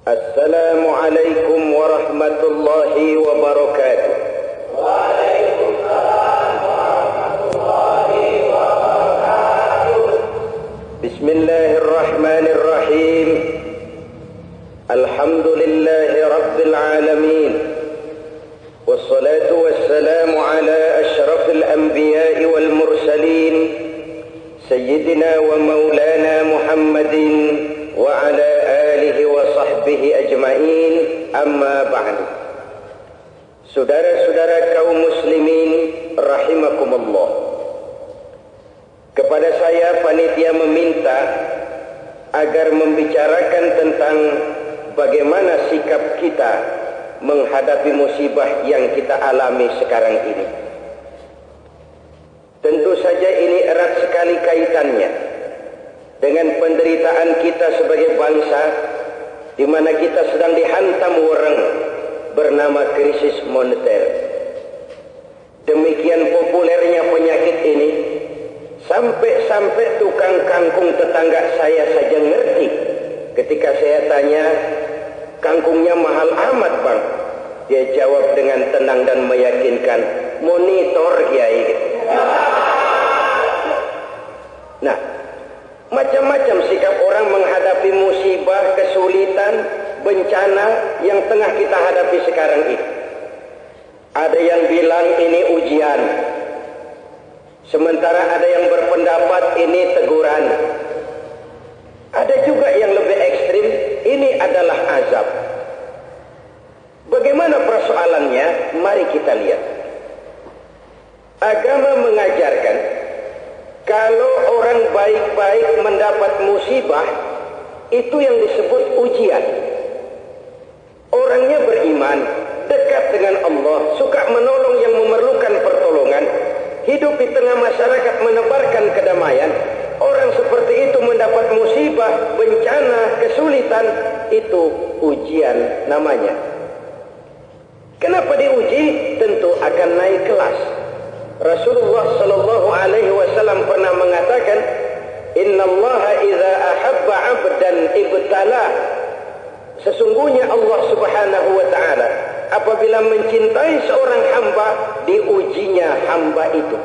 Assalamualaikum warahmatullahi wabarakatuh. Waalaikumsalam warahmatullahi wabarakatuh. Bismillahirrahmanirrahim. Alhamdulillahi rabbil alamin. Wassalatu wassalamu ala ashrafil anbiya'i wal mursalin Sayyidina wa maulana Muhammadin wa ala alihi wa sahbihi ajma'in, amma ba'du. Saudara-saudara kaum muslimin rahimakumullah, kepada saya panitia meminta agar membicarakan tentang bagaimana sikap kita menghadapi musibah yang kita alami sekarang ini. Tentu saja ini erat sekali kaitannya dengan penderitaan kita sebagai bangsa, di mana kita sedang dihantam warang bernama krisis moneter. Demikian populernya penyakit ini, sampai-sampai tukang kangkung tetangga saya saja ngerti ketika saya tanya, "Kangkungnya mahal amat, Bang?" Dia jawab dengan tenang dan meyakinkan, "Monitor, Kiai." Nah, macam-macam sikap orang menghadapi musibah, kesulitan, bencana yang tengah kita hadapi sekarang ini. Ada yang bilang ini ujian, sementara ada yang berpendapat ini teguran. Ada juga yang lebih ekstrim, ini adalah azab. Bagaimana persoalannya? Mari kita lihat. Agama mengajarkan kalau orang baik-baik mendapat musibah, itu yang disebut ujian. Orangnya beriman, dekat dengan Allah, suka menolong yang memerlukan pertolongan, hidup di tengah masyarakat menebarkan kedamaian. Orang seperti itu mendapat musibah, bencana, kesulitan, itu ujian namanya. Kenapa diuji? Tentu akan naik kelas. Rasulullah sallallahu alaihi wasallam pernah mengatakan, "Innallaha idza ahabba 'abdan ibtala." Sesungguhnya Allah Subhanahu wa taala apabila mencintai seorang hamba, diujinya hamba itu.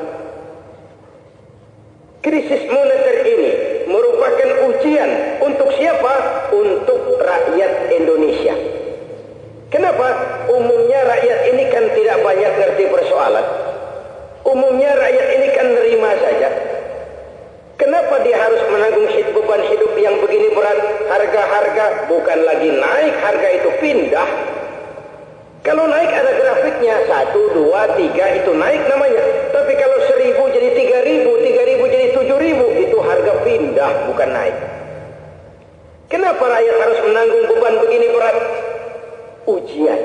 Krisis moneter ini merupakan ujian untuk siapa? Untuk rakyat Indonesia. Kenapa? Umumnya rakyat ini kan tidak banyak ngerti persoalan. Umumnya rakyat ini kan nerima saja. Kenapa dia harus menanggung beban hidup yang begini berat? Harga-harga bukan lagi naik, harga itu pindah. Kalau naik ada grafiknya, 1, 2, 3 itu naik namanya. Tapi kalau 1.000 jadi 3.000, 3.000 jadi 7.000, itu harga pindah, bukan naik. Kenapa rakyat harus menanggung beban begini berat? Ujian.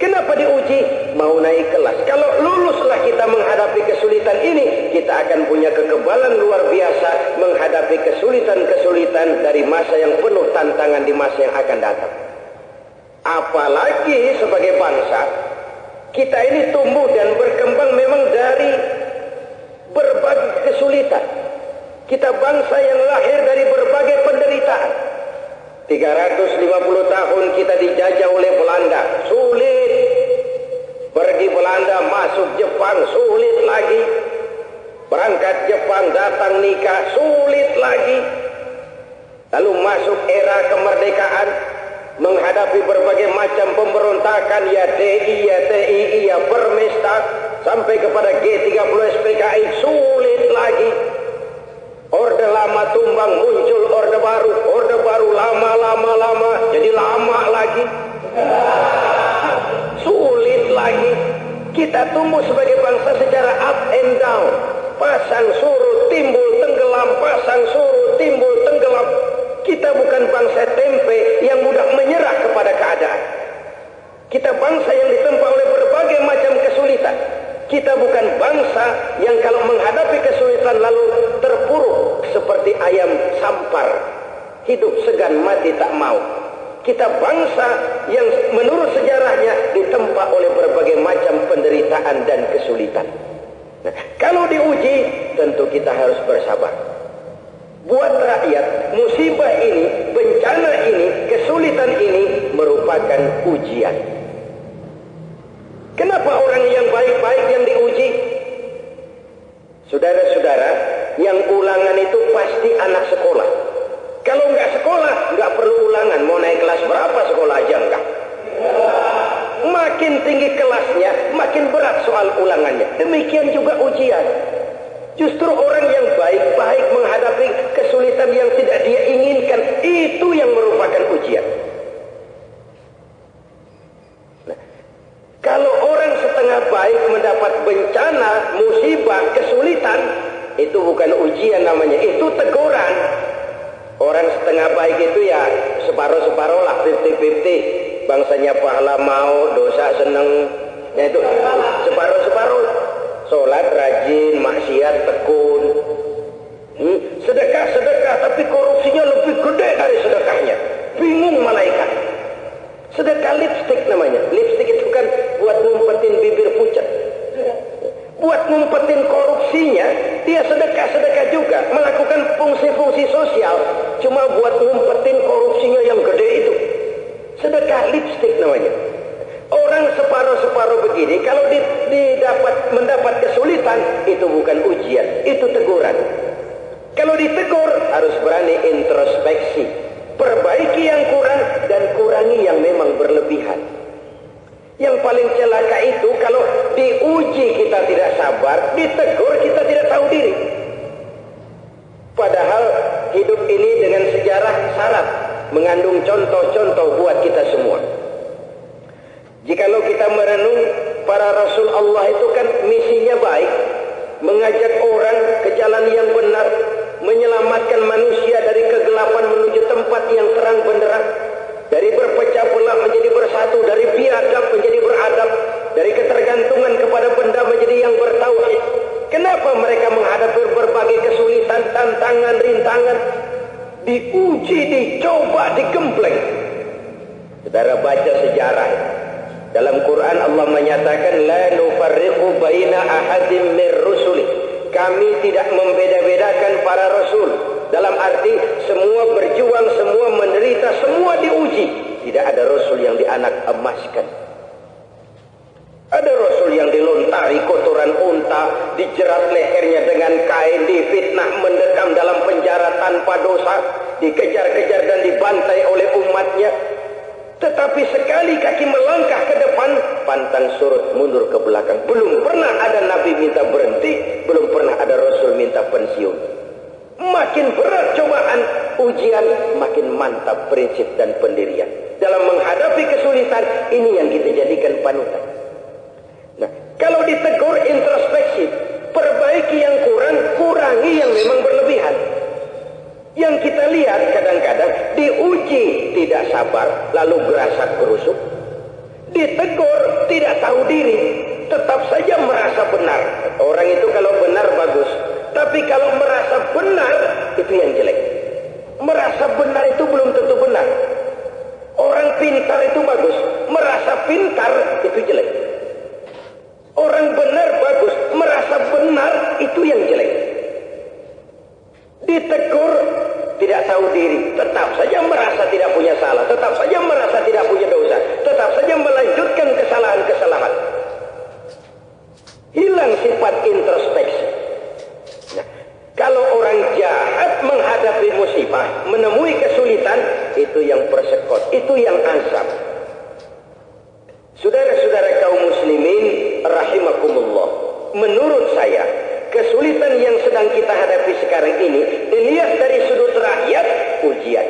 Kenapa diuji? Mau naik kelas. Kalau luluslah kita menghadapi kesulitan ini, kita akan punya kekebalan luar biasa menghadapi kesulitan-kesulitan dari masa yang penuh tantangan di masa yang akan datang. Apalagi sebagai bangsa, kita ini tumbuh dan berkembang memang dari berbagai kesulitan. Kita bangsa yang lahir dari berbagai penderitaan. 350 tahun kita dijajah oleh Belanda, sulit. Pergi Belanda, masuk Jepang, sulit lagi. Berangkat Jepang, datang nikah, sulit lagi. Lalu masuk era kemerdekaan, menghadapi berbagai macam pemberontakan, ya TI, ya TII, ya Permesta, sampai kepada G30 SPKI, sulit lagi. Orde lama tumbang, muncul orde baru lama, jadi lama lagi. Sulit lagi. Kita tumbuh sebagai bangsa secara up and down. Pasang surut, timbul tenggelam, pasang surut, timbul tenggelam. Kita bukan bangsa tempe yang mudah menyerah kepada keadaan. Kita bangsa yang ditempa oleh berbagai macam kesulitan. Kita bukan bangsa yang kalau menghadapi kesulitan lalu terpuruk seperti ayam sampar, hidup segan mati tak mau. Kita bangsa yang menurut sejarahnya ditempa oleh berbagai macam penderitaan dan kesulitan. Nah, kalau diuji tentu kita harus bersabar. Buat rakyat musibah ini, bencana bencana ini, kesulitan ini merupakan ujian. Kenapa orang yang baik-baik yang diuji? Saudara-saudara, yang ulangan itu pasti anak sekolah. Kalau nggak sekolah, nggak perlu ulangan. Mau naik kelas berapa sekolah aja enggak. Makin tinggi kelasnya, makin berat soal ulangannya. Demikian juga ujian. Justru orang yang baik-baik menghadapi kesulitan yang tidak dia inginkan, itu yang merupakan ujian. Nah, kalau orang setengah baik mendapat bencana, musibah, kesulitan, itu bukan ujian namanya, itu teguran. Orang setengah baik itu ya separuh-separuh lah, 50-50. Bangsanya pahala mau, dosa seneng. Ya itu separuh-separuh. Sholat rajin, maksiat tekun. Sedekah tapi korupsinya lebih gede dari sedekahnya. Bingung malaikat. Sedekah lipstik namanya. Lipstik itu kan buat ngumpetin bibir pucat. Buat ngumpetin korupsinya, dia sedekah juga, melakukan fungsi-fungsi sosial, cuma buat ngumpetin korupsinya yang gede itu. Sedekah lipstik namanya. Orang separuh-separuh begini, kalau mendapat kesulitan, itu bukan ujian, itu teguran. Kalau ditegur, harus berani introspeksi. Perbaiki yang kurang dan kurangi yang memang berlebihan. Yang paling celaka itu kalau diuji kita tidak sabar, ditegur kita tidak tahu diri. Padahal hidup ini dengan sejarah syarat mengandung contoh-contoh buat kita semua. Jikalau kita merenung, para Rasul Allah itu kan misinya baik, mengajak orang ke jalan yang benar, menyelamatkan manusia dari kegelapan menuju tempat yang terang benderang, dari berpecah belah menjadi bersatu, dari biadab menjadi beradab, dari ketergantungan kepada benda menjadi yang bertauhid. Kenapa mereka menghadapi berbagai kesulitan, tantangan, rintangan, diuji, dicoba, digembleng? Saudara baca sejarah. Dalam Quran Allah menyatakan la nufarriqu baina ahadin mir rusuli. Kami tidak membeda-bedakan para rasul. Dalam arti semua berjuang, semua menderita, semua diuji. Tidak ada rasul yang dianak emaskan. Ada rasul yang dilontari kotoran unta, dijerat lehernya dengan kain, difitnah, mendekam dalam penjara tanpa dosa, dikejar-kejar dan dibantai oleh umatnya. Tetapi sekali kaki melangkah ke depan, pantang surut mundur ke belakang. Belum pernah ada nabi minta berhenti, belum pernah ada rasul minta pensiun. Makin berat cobaan, ujian, makin mantap prinsip dan pendirian. Dalam menghadapi kesulitan, ini yang kita jadikan panutan. Nah, kalau ditegur introspeksi, perbaiki yang kurang, kurangi yang memang berlebihan. Yang kita lihat kadang-kadang diuji tidak sabar, lalu gerasak gerusuk. Ditegur tidak tahu diri, tetap saja merasa benar. Orang itu kalau benar bagus, tapi kalau merasa benar itu yang jelek. Merasa benar itu belum tentu benar. Orang pintar itu bagus, merasa pintar itu jelek. Orang benar bagus, merasa benar itu yang jelek. Ditegur tidak tahu diri, tetap saja merasa tidak punya salah, tetap saja merasa tidak punya dosa, tetap saja melanjutkan kesalahan-kesalahan. Hilang sifat introspeksi. Nah, kalau orang jahat menghadapi musibah, menemui kesulitan, itu yang persekot, itu yang azab. Saudara-saudara kaum muslimin rahimakumullah, menurut saya kesulitan yang sedang kita hadapi sekarang ini, dilihat dari sudut rakyat, ujian.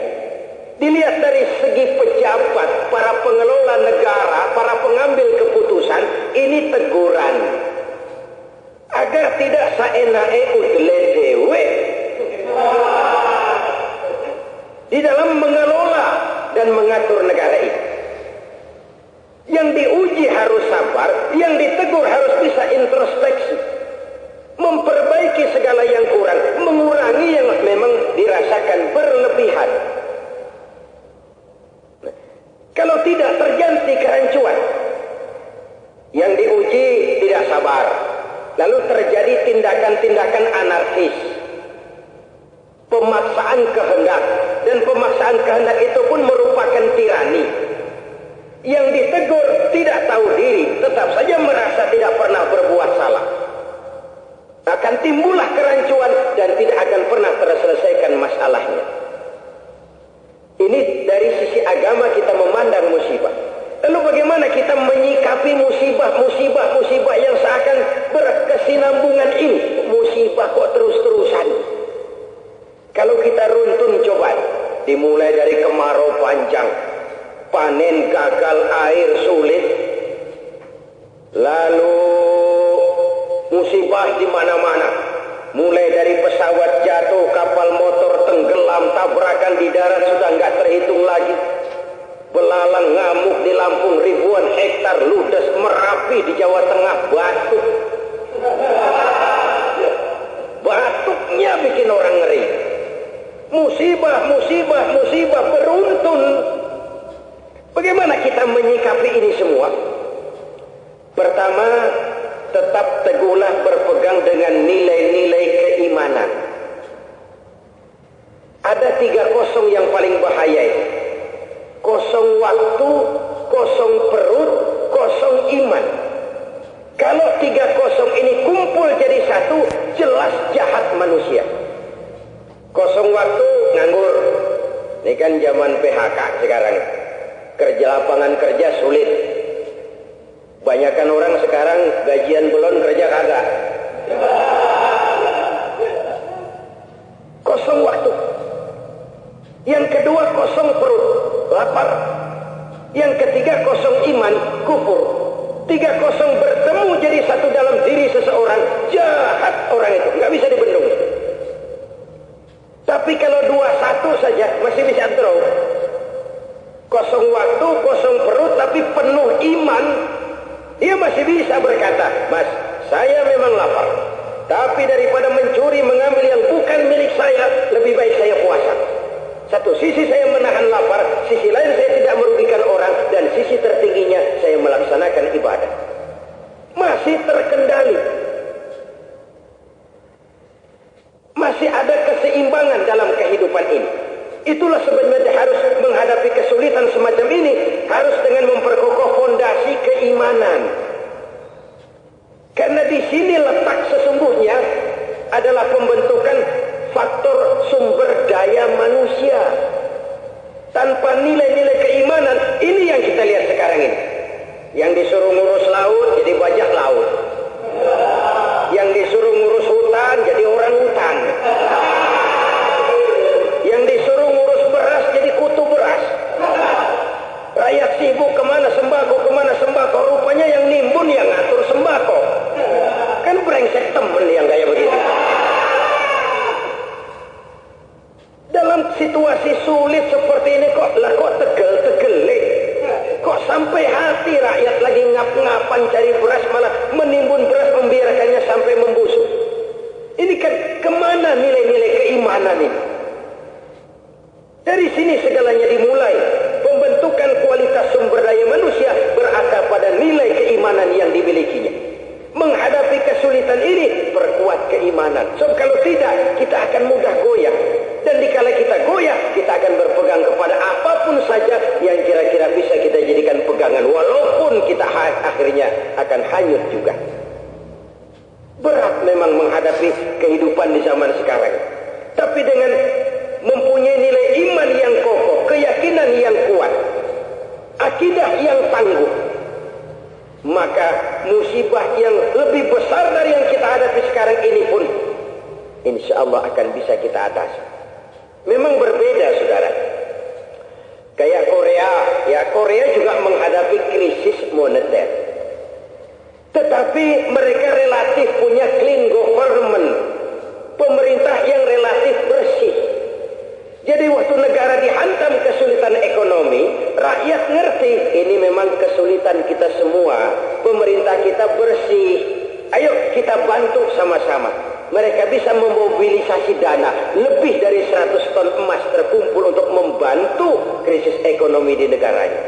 Dilihat dari segi pejabat, para pengelola negara, para pengambil keputusan, ini teguran. Agar tidak saenake udle dewe di dalam mengelola dan mengatur negara ini. Yang diuji harus sabar, yang ditegur harus bisa introspeksi. Memperbaiki segala yang kurang, mengurangi yang memang dirasakan berlebihan. Nah, kalau tidak terganti kerancuan, yang diuji tidak sabar, lalu terjadi tindakan-tindakan anarkis, pemaksaan kehendak, dan pemaksaan kehendak itu pun merupakan tirani. Yang ditegur tidak tahu diri, tetap saja merasa tidak pernah berbuat salah. Akan timbullah kerancuan dan tidak akan pernah terselesaikan masalahnya. Ini dari sisi agama kita memandang musibah. Lalu bagaimana kita menyikapi musibah yang seakan berkesinambungan ini? Musibah kok terus-terusan? Kalau kita runtun coba, dimulai dari kemarau panjang, panen gagal, air sulit, lalu musibah di mana-mana, mulai dari pesawat jatuh, kapal motor tenggelam, tabrakan di darat sudah nggak terhitung lagi, belalang ngamuk di Lampung, ribuan hektar ludes, Merapi di Jawa Tengah batuk, batuknya bikin orang ngeri. Musibah beruntun. Bagaimana kita menyikapi ini semua? Pertama, tetap teguhlah berpegang dengan nilai-nilai keimanan. Ada 3 kosong yang paling bahaya ini. Kosong waktu, kosong perut, kosong iman. Kalau 3 kosong ini kumpul jadi satu, jelas jahat manusia. Kosong waktu, nganggur. Ini kan zaman PHK sekarang. Kerja lapangan kerja sulit. Banyakan orang sekarang gajian belum, kerja kagak. Kosong waktu. Yang kedua kosong perut, lapar. Yang ketiga kosong iman, kufur. 3 kosong bertemu jadi satu dalam diri seseorang, jahat orang itu, nggak bisa dibendung. Tapi kalau 2-1 saja masih bisa draw. Kosong waktu, kosong perut, tapi penuh iman, dia masih bisa berkata, Mas, saya memang lapar, tapi daripada mencuri, mengambil yang bukan milik saya, lebih baik saya puasa. Satu sisi saya menahan lapar, sisi lain saya tidak merugikan orang, dan sisi tertingginya saya melaksanakan ibadah. Masih terkendali. Masih ada keseimbangan dalam kehidupan ini. Itulah sebenarnya harus menghadapi kesulitan semacam ini, harus dengan memperkokoh fondasi keimanan. Karena di sini letak sesungguhnya adalah pembentukan faktor sumber daya manusia. Tanpa nilai-nilai keimanan, ini yang kita lihat sekarang ini. Yang disuruh ngurus laut, jadi bajak laut. Yang disuruh ngurus hutan, jadi orang hutan. Yang disuruh ngurus beras, jadi kutu beras. Rakyat sibuk kemana sembako, rupanya yang nimbun yang ngatur sembako. Kan brengsek temen yang kayak begitu. Dalam situasi sulit seperti ini kok tegel-tegelik. Kok sampai hati rakyat lagi ngap-ngapan cari beras, malah menimbun beras, membiarkannya sampai membusuk. Ini kan kemana nilai-nilai keimanan ini? Dari sini segalanya dimulai. Pembentukan kualitas sumber daya manusia berakar pada nilai keimanan yang dimilikinya. Menghadapi kesulitan ini, perkuat keimanan. Sebab kalau tidak, kita akan mudah goyah. Dan dikala kita goyah, kita akan berpegang kepada apapun saja yang kira-kira bisa kita jadikan pegangan. Walaupun kita akhirnya akan hanyut juga. Berat memang menghadapi kehidupan di zaman sekarang. Tapi dengan mempunyai nilai iman yang kokoh, keyakinan yang kuat, akidah yang tangguh, maka musibah yang lebih besar dari yang kita hadapi sekarang ini pun insya Allah akan bisa kita atasi. Memang berbeda, saudara. Kayak Korea juga menghadapi krisis moneter. Tetapi mereka relatif punya clean government, pemerintah yang relatif bersih. Jadi waktu negara dihantam kesulitan ekonomi, rakyat ngerti ini memang kesulitan kita semua. Pemerintah kita bersih. Ayo kita bantu sama-sama. Mereka bisa memobilisasi dana. Lebih dari 100 ton emas terkumpul untuk membantu krisis ekonomi di negaranya.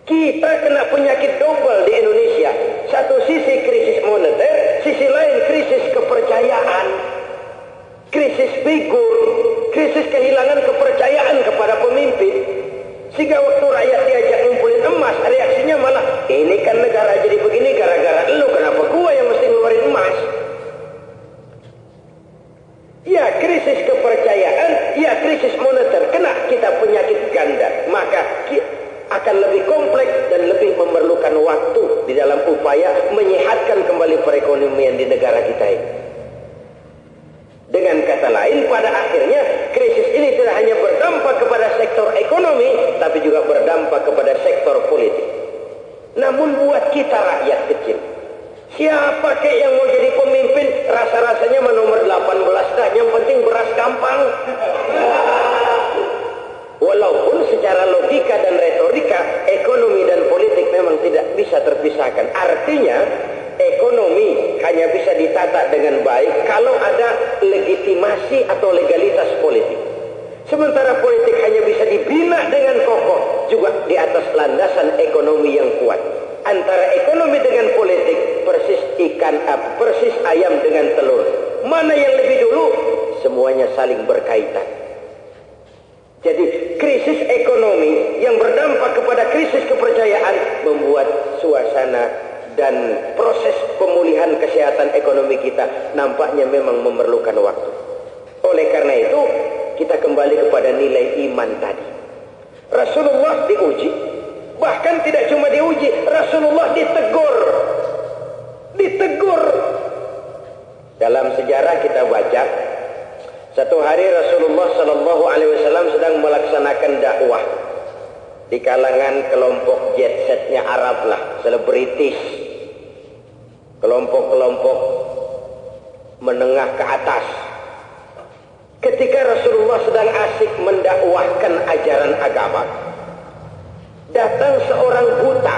Kita kena penyakit double di Indonesia. Satu sisi krisis moneter, sisi lain krisis kepercayaan, krisis figur. krisis kehilangan kepercayaan kepada pemimpin. Sehingga waktu rakyat diajak ngumpulin emas, reaksinya malah, ini kan negara jadi begini gara-gara lu, kenapa gua yang mesti ngeluarin emas? Ya krisis kepercayaan, ya krisis moneter, kena kita penyakit ganda. Maka akan lebih kompleks dan lebih memerlukan waktu di dalam upaya menyehatkan kembali perekonomian di negara kita ini. Dengan kata lain, pada akhirnya krisis ini tidak hanya berdampak kepada sektor ekonomi, tapi juga berdampak kepada sektor politik. Namun buat kita rakyat kecil, siapa kek yang mau jadi pemimpin, rasa-rasanya nomor 18 dah, yang penting beras gampang. Walaupun secara logika dan retorika, ekonomi dan politik memang tidak bisa terpisahkan. Artinya, ekonomi hanya bisa ditata dengan baik kalau ada legitimasi atau legalitas politik. Sementara politik hanya bisa dibina dengan kokoh juga di atas landasan ekonomi yang kuat. Antara ekonomi dengan politik persis ayam dengan telur. Mana yang lebih dulu? Semuanya saling berkaitan. Jadi krisis ekonomi yang berdampak kepada krisis kepercayaan membuat suasana dan proses pemulihan kesehatan ekonomi kita nampaknya memang memerlukan waktu. Oleh karena itu, kita kembali kepada nilai iman tadi. Rasulullah diuji, bahkan tidak cuma diuji, Rasulullah ditegur. Ditegur. Dalam sejarah kita baca, satu hari Rasulullah Shallallahu Alaihi Wasallam sedang melaksanakan dakwah di kalangan kelompok jet setnya Arab lah, selebritis, kelompok-kelompok menengah ke atas. Ketika Rasulullah sedang asik mendakwahkan ajaran agama, datang seorang buta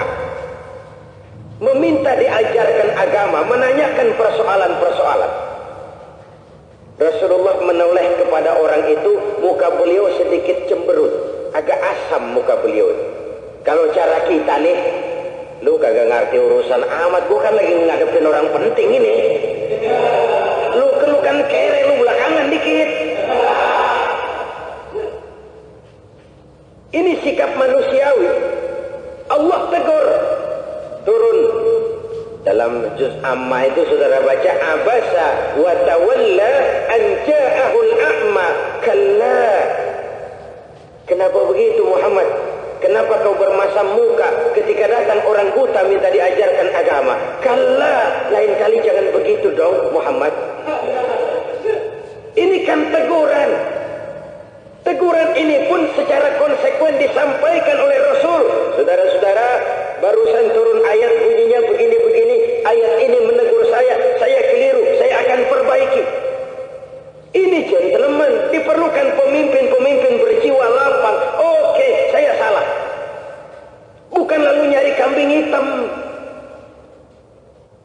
meminta diajarkan agama, menanyakan persoalan-persoalan. Rasulullah menoleh kepada orang itu, muka beliau sedikit cemberut, agak asam muka beliau. Kalau cara kita nih, lu kagak ngerti urusan amat, gua kan lagi ngadepin orang penting ini. Lu kan kere, lu belakangan dikit. Ini sikap manusiawi. Allah tegur, turun. Dalam juz Amma itu saudara baca, abasa wa tawalla an ja'ahul a'ma kalla. Kenapa begitu Muhammad? Kenapa kau bermasam muka ketika datang orang buta minta diajarkan agama? Kalla, lain kali jangan begitu dong Muhammad. Ini kan teguran. Teguran ini pun secara konsekuen disampaikan oleh Rasul. Saudara-saudara, barusan turun ayat bunyinya begini-begini. Ayat ini menegur saya keliru, saya akan perbaiki. Ini gentleman, diperlukan pemimpin-pemimpin berjiwa lapang. Oke, saya salah. Bukan lalu nyari kambing hitam.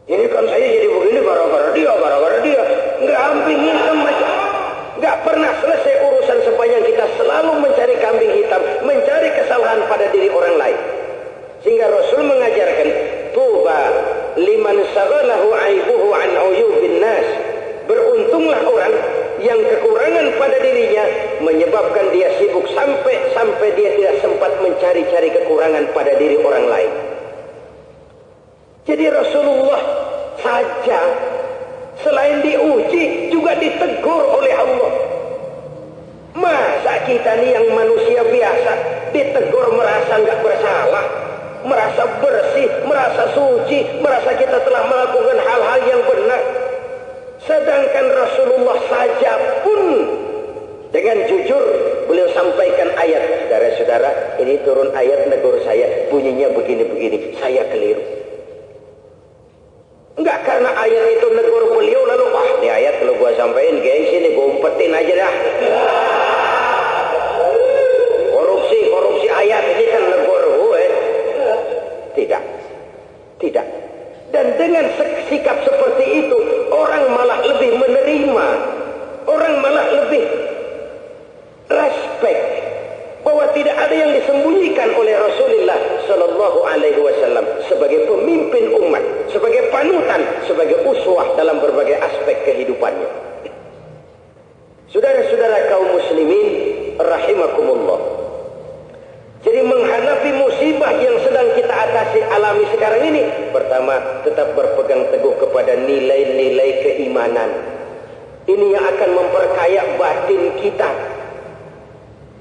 Ini kan saya jadi begini gara-gara dia. Nggak kambing hitam aja. Nggak pernah selesai urusan sepanjang kita selalu mencari kambing hitam, mencari kesalahan pada diri orang lain. Sehingga Rasul mengajarkan, tuba liman saghalahu aibuhu an uyubin nas. Beruntunglah orang yang kekurangan pada dirinya menyebabkan dia sibuk sampai dia tidak sempat mencari-cari kekurangan pada diri orang lain. Jadi Rasulullah saja selain diuji juga ditegur oleh Allah. Masa kita nih yang manusia biasa ditegur merasa nggak bersalah, merasa bersih, merasa suci, merasa kita telah melakukan hal-hal yang benar. Sedangkan Rasulullah saja pun dengan jujur beliau sampaikan ayat. Saudara-saudara, ini turun ayat negur saya, bunyinya begini-begini, saya keliru. Enggak karena ayat itu negur beliau lalu, wah ini ayat kalau gua sampaikan gengsi nih, gua umpetin aja dah. Korupsi ayat ini kan negur gue. Tidak. Dan dengan sikap seperti itu, orang malah lebih menerima, orang malah lebih respect bahwa tidak ada yang disembunyikan oleh Rasulullah Shallallahu Alaihi Wasallam sebagai pemimpin umat, sebagai panutan, sebagai uswah dalam berbagai aspek kehidupannya. Saudara-saudara kaum muslimin rahimakumullah. Jadi menghadapi musibah yang sedang kita alami sekarang ini, pertama tetap berpegang teguh kepada nilai-nilai keimanan. Ini yang akan memperkaya batin kita.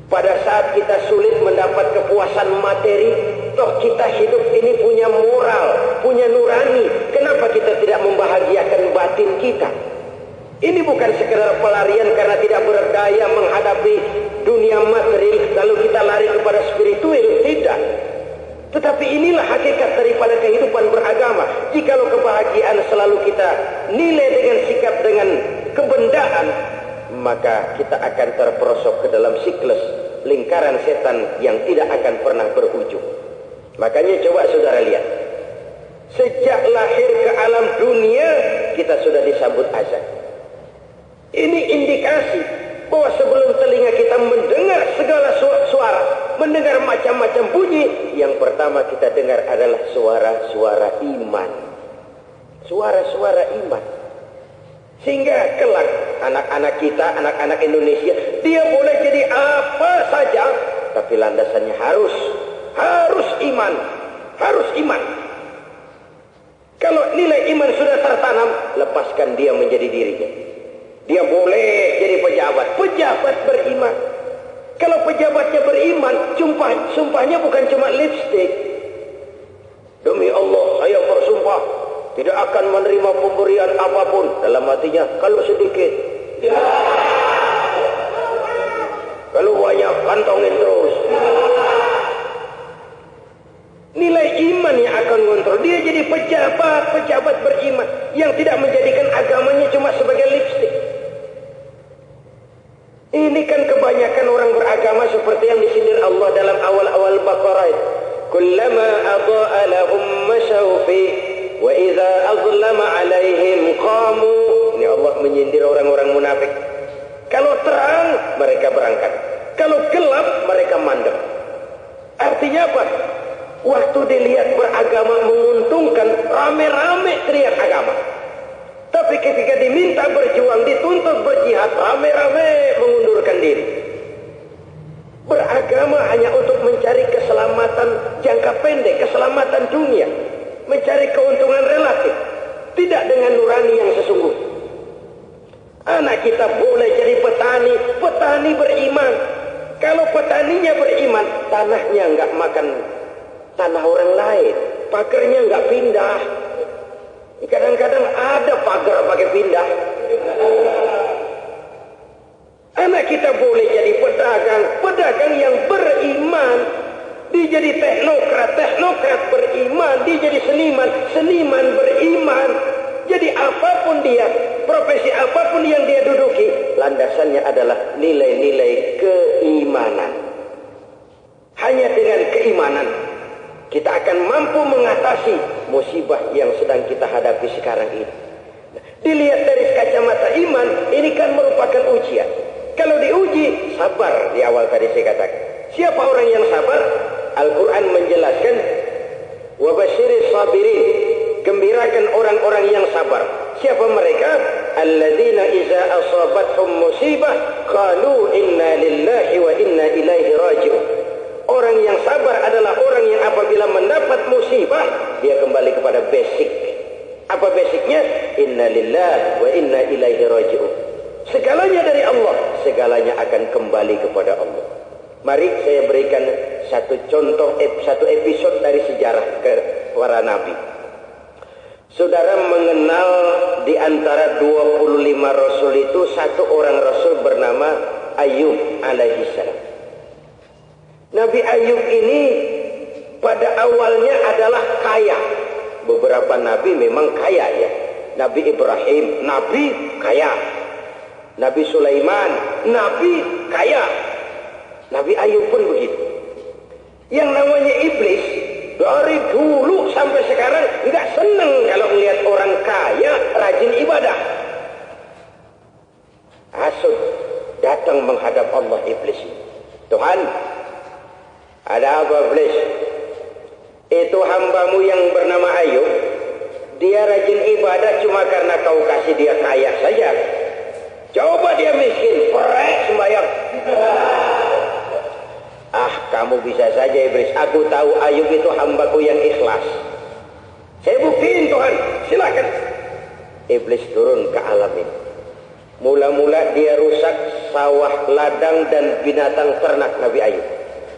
Pada saat kita sulit mendapat kepuasan materi, toh kita hidup ini punya moral, punya nurani. Kenapa kita tidak membahagiakan batin kita? Ini bukan sekedar pelarian karena tidak berdaya menghadapi dunia materi, lalu kita lari kepada spiritual, tidak. Tetapi inilah hakikat daripada kehidupan beragama. Jikalau kebahagiaan selalu kita nilai dengan sikap, dengan kebendaan, maka kita akan terperosok ke dalam siklus lingkaran setan yang tidak akan pernah berujung. Makanya coba saudara lihat, sejak lahir ke alam dunia kita sudah disambut azan. Ini indikasi bahwa sebelum telinga kita mendengar segala suara, mendengar macam-macam bunyi, yang pertama kita dengar adalah suara-suara iman. Suara-suara iman. Sehingga kelak anak-anak kita, anak-anak Indonesia, dia boleh jadi apa saja, tapi landasannya harus iman. Harus iman. Kalau nilai iman sudah tertanam, lepaskan dia menjadi dirinya. Dia boleh jadi pejabat beriman. Kalau pejabatnya beriman, sumpahnya bukan cuma lipstick. Demi Allah, saya bersumpah tidak akan menerima pemberian apapun. Dalam hatinya, kalau sedikit, kalau banyak, kantongin terus. Nilai iman yang akan ngontrol. Dia jadi pejabat beriman yang tidak menjadikan agamanya cuma sebagai lipstick. Ini kan kebanyakan orang beragama seperti yang disindir Allah dalam awal-awal Baqarah. Kullama adha'a lahum masyaw fi wa idza azlama 'alaihim qamu. Ini Allah menyindir orang-orang munafik. Kalau terang mereka berangkat, kalau gelap mereka mandek. Artinya apa? Waktu dilihat beragama menguntungkan, rame-rame teriak agama. Tapi ketika diminta berjuang, dituntut berjihad, rame-rame mengundurkan diri. Beragama hanya untuk mencari keselamatan jangka pendek, keselamatan dunia, mencari keuntungan relatif, tidak dengan nurani yang sesungguhnya. Anak kita boleh jadi petani beriman. Kalau petaninya beriman, tanahnya nggak makan tanah orang lain, pagernya nggak pindah. Kadang-kadang ada pagar pakai pindah. Anak kita boleh jadi pedagang yang beriman. Dia jadi teknokrat beriman. Dia jadi seniman beriman. Jadi apapun dia, profesi apapun yang dia duduki, landasannya adalah nilai-nilai keimanan. Hanya dengan keimanan kita akan mampu mengatasi musibah yang sedang kita hadapi sekarang ini. Dilihat dari kacamata iman, ini kan merupakan ujian. Kalau diuji, sabar di awal tadi saya katakan. Siapa orang yang sabar? Al-Quran menjelaskan, wa basyiris sabirin, gembirakan orang-orang yang sabar. Siapa mereka? Alladzina iza asabathum musibah qalu inna lillahi wa inna ilaihi raji'un. Orang yang sabar adalah orang yang apabila mendapat musibah, dia kembali kepada basic. Apa basicnya? Inna lillahi wa inna ilaihi raji'un. Segalanya dari Allah, segalanya akan kembali kepada Allah. Mari saya berikan satu contoh, satu episode dari sejarah ke para nabi. Saudara mengenal di antara 25 rasul itu satu orang rasul bernama Ayub alaihissalam. Nabi Ayub ini pada awalnya adalah kaya. Beberapa nabi memang kaya ya. Nabi Ibrahim, nabi kaya. Nabi Sulaiman, nabi kaya. Nabi Ayub pun begitu. Yang namanya iblis dari dulu sampai sekarang nggak seneng kalau melihat orang kaya rajin ibadah. Hasud datang menghadap Allah iblis. Tuhan, ada apa iblis? Itu hambamu yang bernama Ayub, dia rajin ibadah cuma karena kau kasih dia kaya saja. Coba dia miskin, perek sembahyang. kamu bisa saja iblis. Aku tahu Ayub itu hambaku yang ikhlas. Saya buktiin Tuhan, silakan. Iblis turun ke alam ini. Mula-mula dia rusak sawah, ladang dan binatang ternak Nabi Ayub.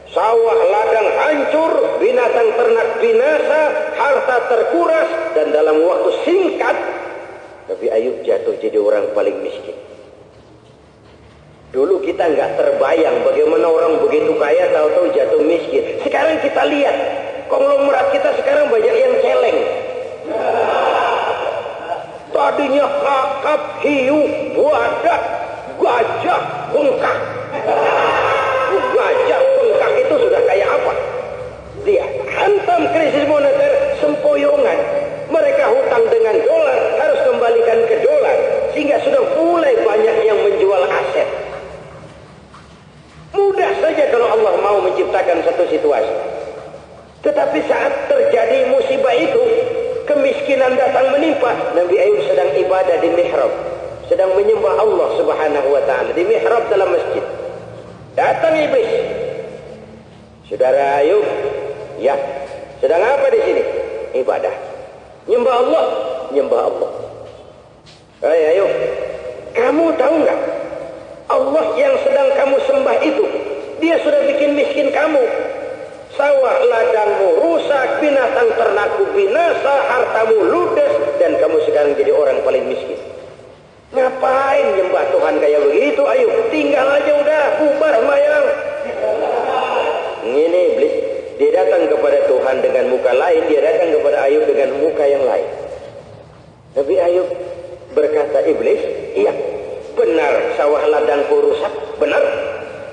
Sawah, ladang hancur, binatang ternak binasa, harta terkuras, dan dalam waktu singkat Nabi Ayub jatuh jadi orang paling miskin. Dulu kita nggak terbayang bagaimana orang begitu kaya tahu-tahu jatuh miskin. Sekarang kita lihat, konglomerat kita sekarang banyak yang celeng. Tadinya kakap, hiu, badak, gajah, bengkak. Gajah, bengkak itu sudah kayak apa? Dia hantam krisis moneter sempoyongan. Mereka hutang dengan dolar, harus kembalikan ke dolar. Sehingga sudah mulai banyak yang menjual aset. Mudah saja kalau Allah mau menciptakan satu situasi. Tetapi saat terjadi musibah itu, kemiskinan datang menimpa. Nabi Ayub sedang ibadah di mihrab, sedang menyembah Allah Subhanahu wa ta'ala di mihrab dalam masjid. Datang iblis. Saudara Ayub, ya, sedang apa di sini? Ibadah. Nyembah Allah, nyembah Allah. Hai Ayub, kamu tahu nggak? Allah yang sedang kamu sembah itu, dia sudah bikin miskin kamu. Sawah ladangmu rusak, binatang ternakmu binasa, hartamu ludes, dan kamu sekarang jadi orang paling miskin. Ngapain nyembah Tuhan kayak begitu? Ayo, tinggal aja udah, bubar mayang. Ini iblis, dia datang kepada Tuhan dengan muka lain, dia datang kepada Ayub dengan muka yang lain. Nabi Ayub berkata, iblis, iya, benar sawah ladangku rusak, benar.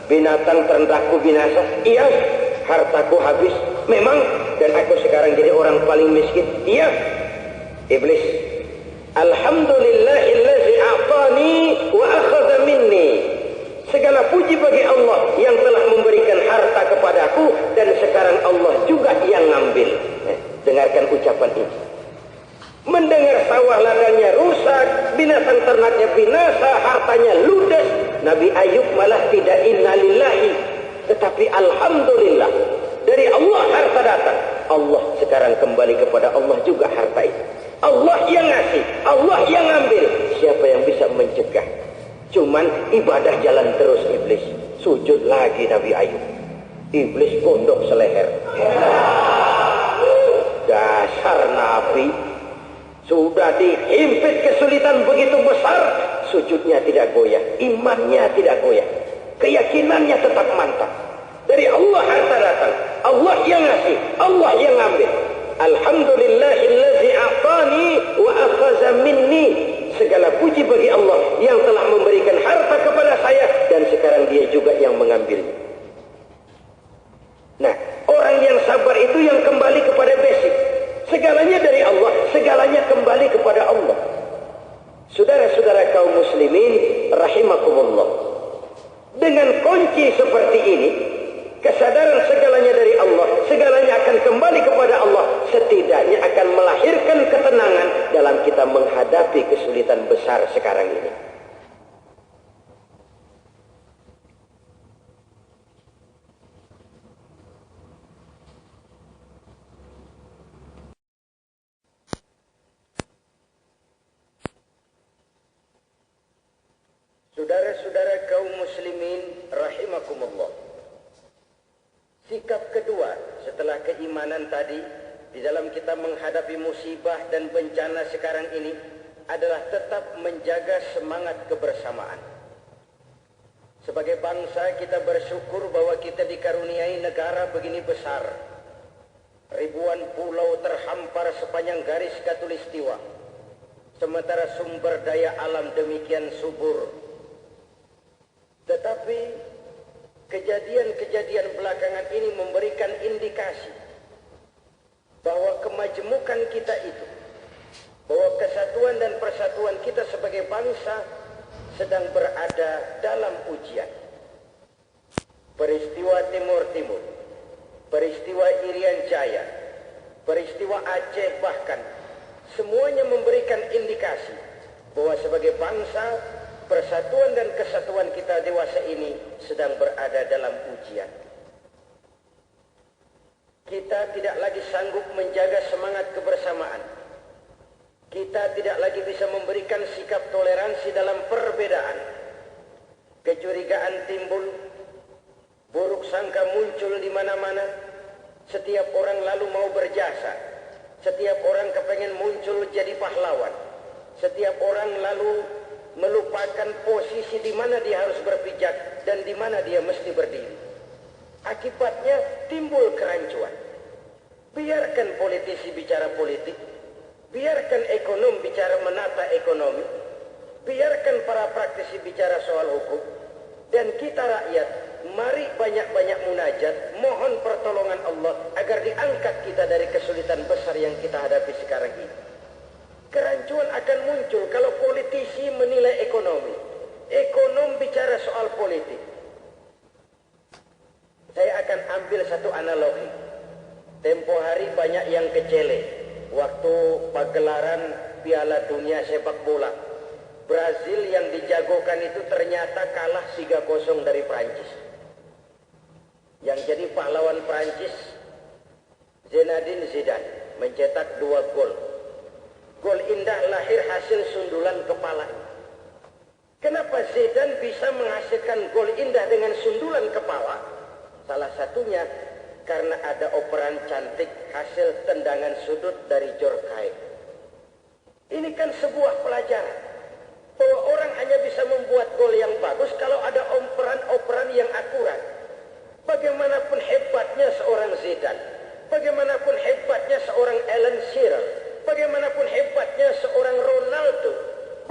Binatang ternakku binasa, iya. Hartaku habis, memang. Dan aku sekarang jadi orang paling miskin, iya. Iblis, alhamdulillahillazi a'tani wa akhadha minni. Segala puji bagi Allah yang telah memberikan harta kepadaku, dan sekarang Allah juga yang ngambil. Dengarkan ucapan ini. Mendengar sawah ladangnya rusak, binatang ternaknya binasa, hartanya ludes, Nabi Ayub malah tidak innalillahi, tetapi alhamdulillah, dari Allah harta datang. Allah sekarang kembali kepada Allah juga harta itu. Allah yang ngasih, Allah yang ngambil. Siapa yang bisa mencegah? Cuman ibadah jalan terus iblis. Sujud lagi Nabi Ayub. Iblis gondok seleher. Dasar Nabi, sudah dihimpit kesulitan begitu besar, sujudnya tidak goyah, imannya tidak goyah, keyakinannya tetap mantap. Dari Allah harta datang, Allah yang ngasih, Allah yang ngambil. Alhamdulillahillazi a'tani wa akhadha minni. Segala puji bagi Allah yang telah memberikan harta kepada saya, dan sekarang dia juga yang mengambilnya. Nah, orang yang sabar itu yang kembali kepada basic. Segalanya dari Allah, segalanya kembali kepada Allah. Saudara-saudara kaum muslimin rahimakumullah, dengan kunci seperti ini, kesadaran segalanya dari Allah, segalanya akan kembali kepada Allah, setidaknya akan melahirkan ketenangan dalam kita menghadapi kesulitan besar sekarang ini. Saudara-saudara kaum muslimin rahimakumullah, sikap kedua setelah keimanan tadi di dalam kita menghadapi musibah dan bencana sekarang ini adalah tetap menjaga semangat kebersamaan. Sebagai bangsa kita bersyukur bahwa kita dikaruniai negara begini besar. Ribuan pulau terhampar sepanjang garis khatulistiwa. Sementara sumber daya alam demikian subur. Tetapi kejadian-kejadian belakangan ini memberikan indikasi bahwa kemajemukan kita itu, bahwa kesatuan dan persatuan kita sebagai bangsa sedang berada dalam ujian. Peristiwa Timur Timur, peristiwa Irian Jaya, peristiwa Aceh bahkan, semuanya memberikan indikasi bahwa sebagai bangsa, persatuan dan kesatuan kita dewasa ini sedang berada dalam ujian. kita tidak lagi sanggup menjaga semangat kebersamaan. Kita tidak lagi bisa memberikan sikap toleransi dalam perbedaan. Kecurigaan timbul, buruk sangka muncul di mana-mana. Setiap orang lalu mau berjasa. Setiap orang kepengen muncul jadi pahlawan. Setiap orang lalu melupakan posisi di mana dia harus berpijak dan di mana dia mesti berdiri. Akibatnya timbul kerancuan. Biarkan politisi bicara politik, biarkan ekonom bicara menata ekonomi, biarkan para praktisi bicara soal hukum, dan kita rakyat, mari banyak-banyak munajat, mohon pertolongan Allah agar diangkat kita dari kesulitan besar yang kita hadapi sekarang ini. Kerancuan akan muncul kalau politisi menilai ekonomi, ekonom bicara soal politik. Saya akan ambil satu analogi. Tempo hari banyak yang kecele waktu pagelaran Piala Dunia sepak bola. Brazil yang dijagokan itu ternyata kalah 3-0 dari Prancis. Yang jadi pahlawan Prancis, Zinedine Zidane, mencetak 2 gol. Gol indah lahir hasil sundulan kepala. Kenapa Zidane bisa menghasilkan gol indah dengan sundulan kepala? Salah satunya karena ada operan cantik hasil tendangan sudut dari Djorkaeff. Ini kan sebuah pelajaran bahwa orang hanya bisa membuat gol yang bagus kalau ada operan-operan yang akurat. Bagaimanapun hebatnya seorang Zidane, bagaimanapun hebatnya seorang Alan Shearer, bagaimanapun hebatnya seorang Ronaldo,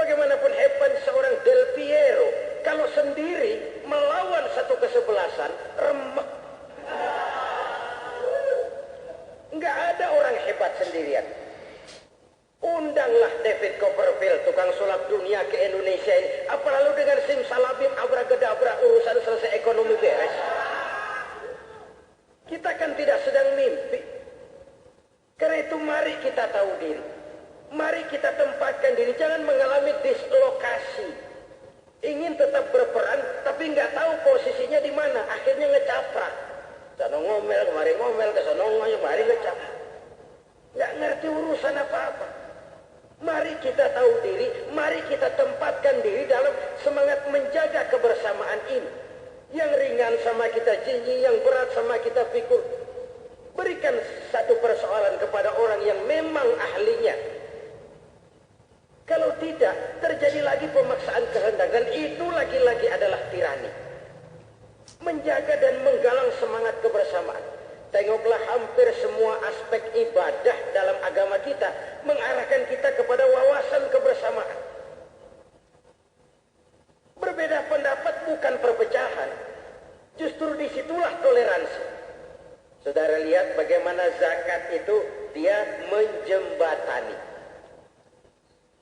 bagaimanapun hebat seorang Del Piero, kalau sendiri melawan satu kesebelasan, remuk. Enggak ada orang hebat sendirian. Undanglah David Copperfield, tukang sulap dunia ke Indonesia ini. Apa lalu dengan simsalabim abracadabra urusan selesai ekonomi beres? Kita kan tidak sedang mimpi. Karena itu mari kita tahu diri. Mari kita tempatkan diri. Jangan mengalami dislokasi. Ingin tetap berperan, tapi nggak tahu posisinya di mana. Akhirnya ngecaprak. Sana ngomel, kemari ngomel, kesana ngomel, kemari ngecaprak. Nggak ngerti urusan apa-apa. Mari kita tahu diri. Mari kita tempatkan diri dalam semangat menjaga kebersamaan ini. Yang ringan sama kita jinyi, yang berat sama kita pikul. Berikan satu persoalan kepada orang yang memang ahlinya. Kalau tidak, terjadi lagi pemaksaan kehendak. Dan itu lagi-lagi adalah tirani. Menjaga dan menggalang semangat kebersamaan. Tengoklah hampir semua aspek ibadah dalam agama kita mengarahkan kita kepada wawasan kebersamaan. Berbeda pendapat bukan perpecahan. Justru disitulah toleransi. Saudara lihat bagaimana zakat itu dia menjembatani.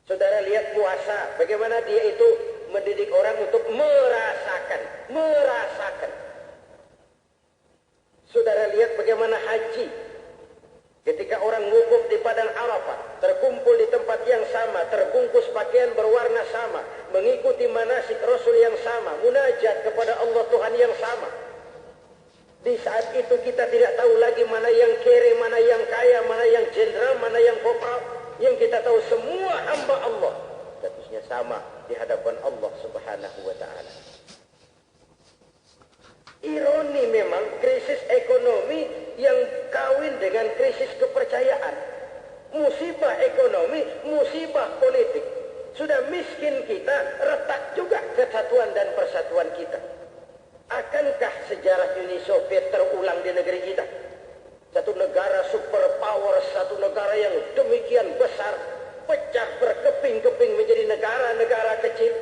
Saudara lihat puasa, bagaimana dia itu mendidik orang untuk merasakan. Saudara lihat bagaimana haji. Ketika orang wukuf di padang Arafah, terkumpul di tempat yang sama, terbungkus pakaian berwarna sama, mengikuti manasik Rasul yang sama, munajat kepada Allah Tuhan yang sama. Di saat itu kita tidak tahu lagi mana yang kere, mana yang kaya, mana yang jenderal, mana yang kopral. Yang kita tahu semua hamba Allah. Statusnya sama di hadapan Allah Subhanahu wa ta'ala. Ironi memang krisis ekonomi yang kawin dengan krisis kepercayaan. Musibah ekonomi, musibah politik. Sudah miskin kita, retak juga kesatuan dan persatuan kita. Akankah sejarah Uni Soviet terulang di negeri kita? Satu negara superpower, satu negara yang demikian besar, pecah berkeping-keping menjadi negara-negara kecil.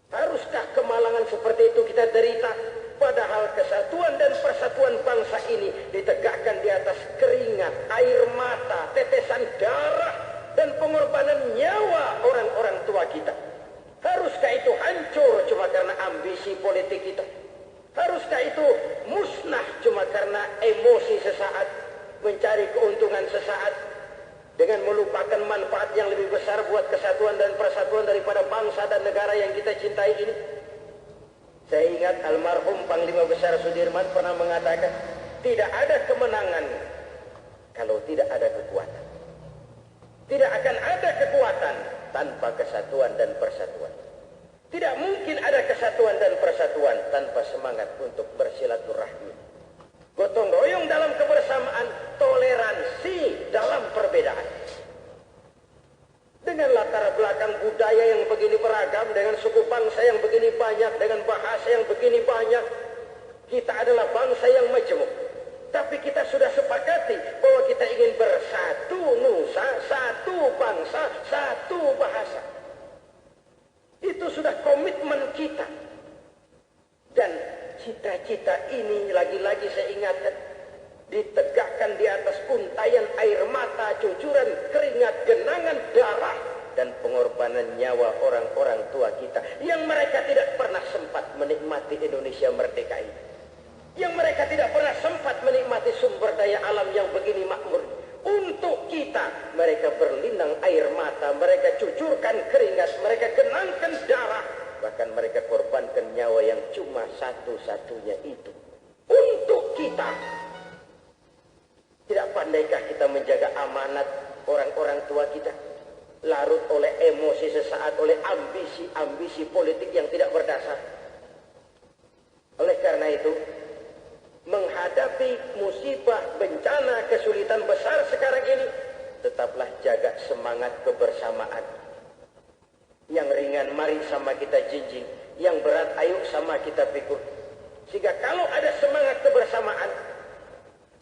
Haruskah kemalangan seperti itu kita derita? Padahal kesatuan dan persatuan bangsa ini ditegakkan di atas keringat, air mata, tetesan darah, dan pengorbanan nyawa orang-orang tua kita. Haruskah itu hancur cuma karena ambisi politik kita? Haruskah itu musnah cuma karena emosi sesaat, mencari keuntungan sesaat, dengan melupakan manfaat yang lebih besar buat kesatuan dan persatuan daripada bangsa dan negara yang kita cintai ini? Saya ingat almarhum Panglima Besar Sudirman pernah mengatakan, tidak ada kemenangan kalau tidak ada kekuatan. Tidak akan ada kekuatan tanpa kesatuan dan persatuan. Tidak mungkin ada kesatuan dan persatuan tanpa semangat untuk bersilaturahmi. Gotong royong dalam kebersamaan, toleransi dalam perbedaan. Dengan latar belakang budaya yang begini beragam, dengan suku bangsa yang begini banyak, dengan bahasa yang begini banyak, kita adalah bangsa yang majemuk. Tapi kita sudah sepakati bahwa kita ingin bersatu nusa, satu bangsa, satu bahasa. Itu sudah komitmen kita. Dan cita-cita ini lagi-lagi saya ingatkan, ditegakkan di atas untayan air mata, cucuran keringat, genangan darah, dan pengorbanan nyawa orang-orang tua kita yang mereka tidak pernah sempat menikmati Indonesia merdeka ini, yang mereka tidak pernah sempat menikmati sumber daya alam yang begini makmur. Untuk kita mereka berlinang air mata, mereka cucurkan keringat, mereka genangkan darah, bahkan mereka korbankan nyawa yang cuma satu-satunya itu untuk kita. Tidak pandaikah kita menjaga amanat orang-orang tua kita? Larut oleh emosi sesaat, oleh ambisi-ambisi politik yang tidak berdasar. Oleh karena itu, menghadapi musibah, bencana, kesulitan besar sekarang ini, tetaplah jaga semangat kebersamaan. Yang ringan mari sama kita jinjing, yang berat ayo sama kita pikul. Sehingga kalau ada semangat kebersamaan,